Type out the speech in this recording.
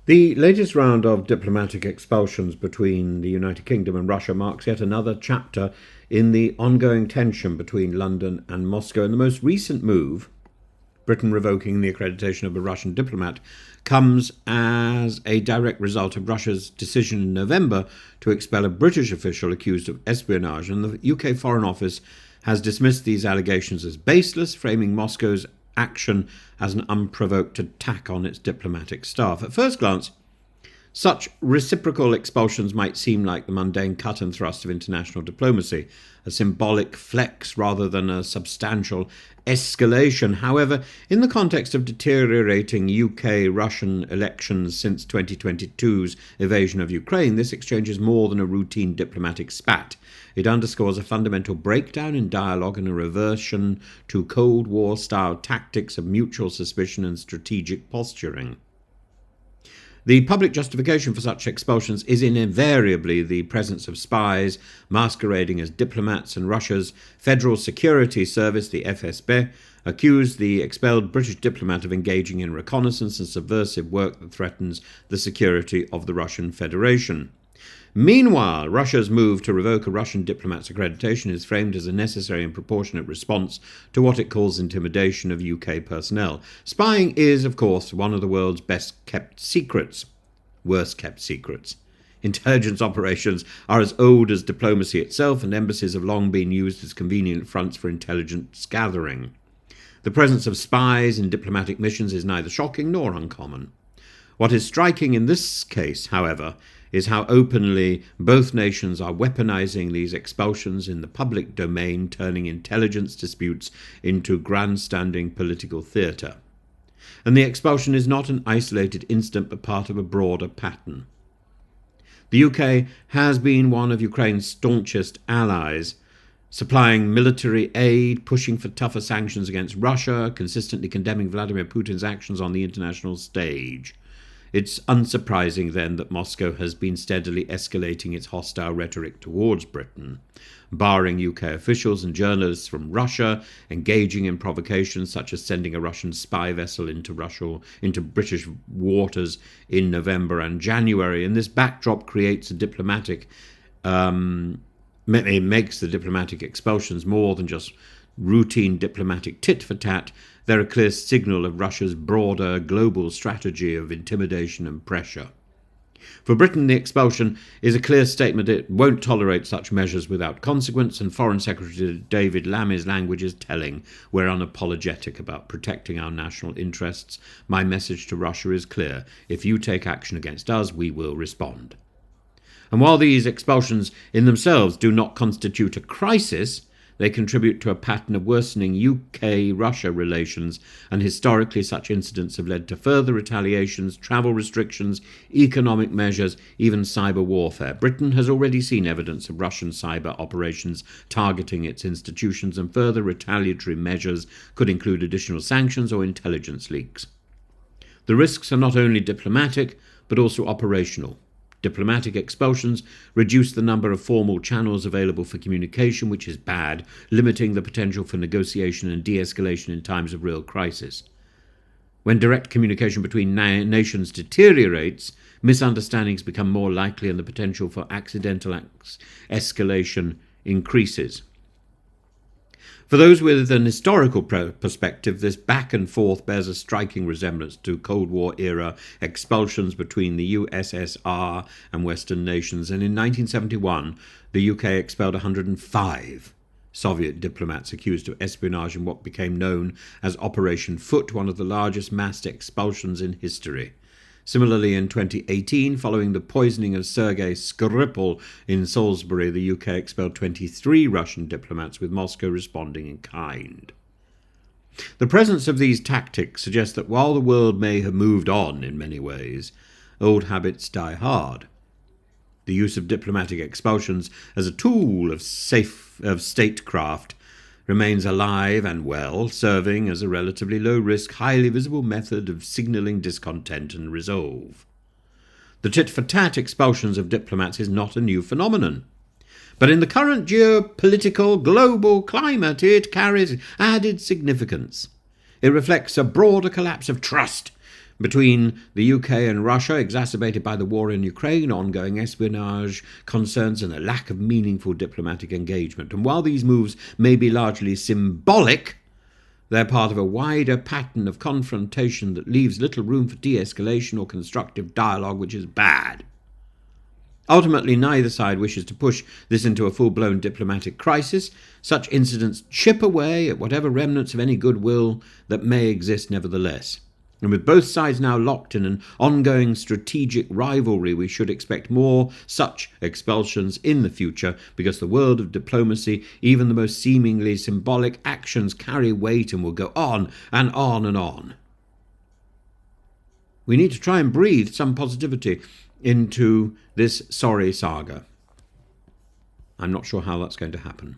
The latest round of diplomatic expulsions between the United Kingdom and Russia marks yet another chapter in the ongoing tension between London and Moscow. And the most recent move, Britain revoking the accreditation of a Russian diplomat, comes as a direct result of Russia's decision in November to expel a British official accused of espionage, and the UK Foreign Office has dismissed these allegations as baseless, framing Moscow's action as an unprovoked attack on its diplomatic staff. At first glance, such reciprocal expulsions might seem like the mundane cut and thrust of international diplomacy, a symbolic flex rather than a substantial escalation. However, in the context of deteriorating UK-Russian elections since 2022's invasion of Ukraine, this exchange is more than a routine diplomatic spat. It underscores a fundamental breakdown in dialogue and a reversion to Cold War-style tactics of mutual suspicion and strategic posturing. The public justification for such expulsions is invariably the presence of spies masquerading as diplomats, and Russia's Federal Security Service, the FSB, accused the expelled British diplomat of engaging in reconnaissance and subversive work that threatens the security of the Russian Federation. Meanwhile, Russia's move to revoke a Russian diplomat's accreditation is framed as a necessary and proportionate response to what it calls intimidation of UK personnel. Spying is, of course, one of the world's best-kept secrets. Worst-kept secrets. Intelligence operations are as old as diplomacy itself, and embassies have long been used as convenient fronts for intelligence gathering. The presence of spies in diplomatic missions is neither shocking nor uncommon. What is striking in this case, however, is how openly both nations are weaponizing these expulsions in the public domain, turning intelligence disputes into grandstanding political theatre. And the expulsion is not an isolated incident, but part of a broader pattern. The UK has been one of Ukraine's staunchest allies, supplying military aid, pushing for tougher sanctions against Russia, consistently condemning Vladimir Putin's actions on the international stage. It's unsurprising, then, that Moscow has been steadily escalating its hostile rhetoric towards Britain, barring UK officials and journalists from Russia, engaging in provocations such as sending a Russian spy vessel into British waters in November and January. And this backdrop creates it makes the diplomatic expulsions more than just routine diplomatic tit-for-tat. They're a clear signal of Russia's broader global strategy of intimidation and pressure. For Britain, the expulsion is a clear statement it won't tolerate such measures without consequence, and Foreign Secretary David Lammy's language is telling. We're unapologetic about protecting our national interests. My message to Russia is clear. If you take action against us, we will respond. And while these expulsions in themselves do not constitute a crisis, they contribute to a pattern of worsening UK-Russia relations, and historically such incidents have led to further retaliations, travel restrictions, economic measures, even cyber warfare. Britain has already seen evidence of Russian cyber operations targeting its institutions, and further retaliatory measures could include additional sanctions or intelligence leaks. The risks are not only diplomatic, but also operational. Diplomatic expulsions reduce the number of formal channels available for communication, which is bad, limiting the potential for negotiation and de-escalation in times of real crisis. When direct communication between nations deteriorates, misunderstandings become more likely and the potential for accidental escalation increases. For those with an historical perspective, this back and forth bears a striking resemblance to Cold War-era expulsions between the USSR and Western nations, and in 1971, the UK expelled 105 Soviet diplomats accused of espionage in what became known as Operation Foot, one of the largest mass expulsions in history. Similarly, in 2018, following the poisoning of Sergei Skripal in Salisbury, the UK expelled 23 Russian diplomats, with Moscow responding in kind. The presence of these tactics suggests that while the world may have moved on in many ways, old habits die hard. The use of diplomatic expulsions as a tool of statecraft remains alive and well, serving as a relatively low-risk, highly visible method of signalling discontent and resolve. The tit-for-tat expulsions of diplomats is not a new phenomenon, but in the current geopolitical global climate it carries added significance. It reflects a broader collapse of trust between the UK and Russia, exacerbated by the war in Ukraine, ongoing espionage concerns, and a lack of meaningful diplomatic engagement. And while these moves may be largely symbolic, they're part of a wider pattern of confrontation that leaves little room for de-escalation or constructive dialogue, which is bad. Ultimately, neither side wishes to push this into a full-blown diplomatic crisis. Such incidents chip away at whatever remnants of any goodwill that may exist nevertheless. And with both sides now locked in an ongoing strategic rivalry, we should expect more such expulsions in the future, because the world of diplomacy, even the most seemingly symbolic actions, carry weight and will go on and on and on. We need to try and breathe some positivity into this sorry saga. I'm not sure how that's going to happen.